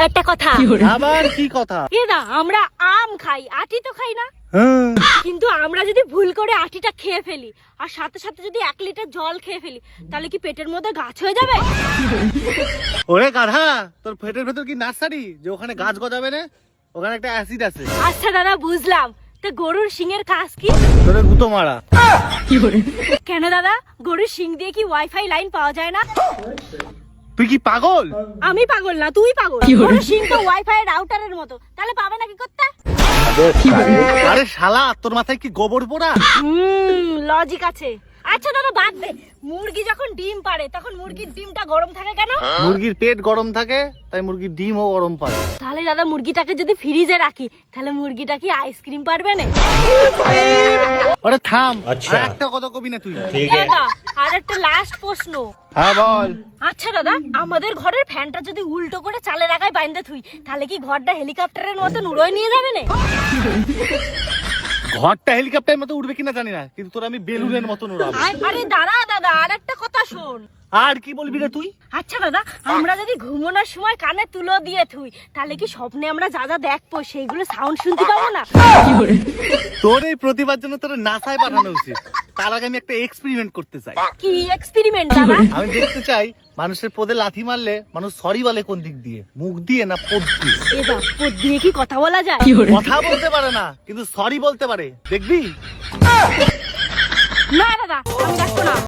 একটা কথা। আবার কি কথা? দাদা আমরা আম খাই, আটি তো খাই না। কিন্তু আমরা যদি ভুল করে আটিটা খেয়ে ফেলি আর সাথে সাথে যদি 1 লিটার জল খেয়ে ফেলি, তাহলে কি পেটের মধ্যে গাছ হয়ে যাবে? ওরে গাধা, তোর পেটের ভেতর কি নার্সারি যে ওখানে গাছ গজাবে না? ওখানে একটা অ্যাসিড আছে। আচ্ছা দাদা বুঝলাম, তো গরুর শিংয়ের কাজ কি? তোরে গুতো মারা। কেন দাদা, গরুর শিং দিয়ে কি ওয়াইফাই লাইন পাওয়া যায় না? তুই কি পাগল? আমি পাগল না, তুই পাগল। গরুর শিং তো ওয়াইফাই রাউটারের মতো, তাহলে পাবে না কি করতে? আরে শালা, তোর মাথায় কি গোবর পোড়া? লজিক আছে। আচ্ছা দাদা বাদ দে, মুরগি যখন ডিম পাড়ে তখন মুরগির ডিমটা গরম থাকে কেন? মুরগির পেট গরম থাকে, তাই মুরগির ডিমও গরম পায়। তাহলে দাদা মুরগিটাকে যদি ফ্রিজে রাখি, তাহলে মুরগিটা কি আইসক্রিম পারবে না? আরে থাম, আচ্ছা। আর একটা কথা কবি না তুই? দাদা আর একটা লাস্ট প্রশ্ন। হ্যাঁ বল। আচ্ছা দাদা, আমাদের ঘরের ফ্যানটা যদি উল্টো করে চালের আগায় বাইন্ধে থুই, তাহলে কি ঘরটা হেলিকপ্টারের মতন উড়োয় নিয়ে যাবে না? ঘরটা হেলিকপ্টারের মতো উঠবে কিনা জানি না, কিন্তু তোর আমি বেলুনের মতন উড়াবো। আরে দাঁড়া দাদা, আর একটা কথা শোন। আর কি বলবি রে তুই? আচ্ছা দাদা, আমরা যদি ঘুমানোর সময় কানে তুলো দিয়ে থুই, তাহলে কি স্বপ্নে আমরা যা যা দেখবো সেইগুলো সাউন্ড শুনতে পাবো না? তোর এই প্রতিভার জন্য তোর নাসায় পাঠানো উচিত। তার আগে আমি একটা এক্সপেরিমেন্ট করতে চাই। কি এক্সপেরিমেন্ট দাদা? আমি দেখতে চাই মানুষের পদে লাথি মারলে মানুষ সরি বলে কোন দিক দিয়ে, মুখ দিয়ে না পদ দিয়ে? এদা পদ দিয়ে কি কথা বলা যায়? কথা বলতে পারে না, কিন্তু সরি বলতে পারে, দেখবি? না দাদা, আমি দেখবো না।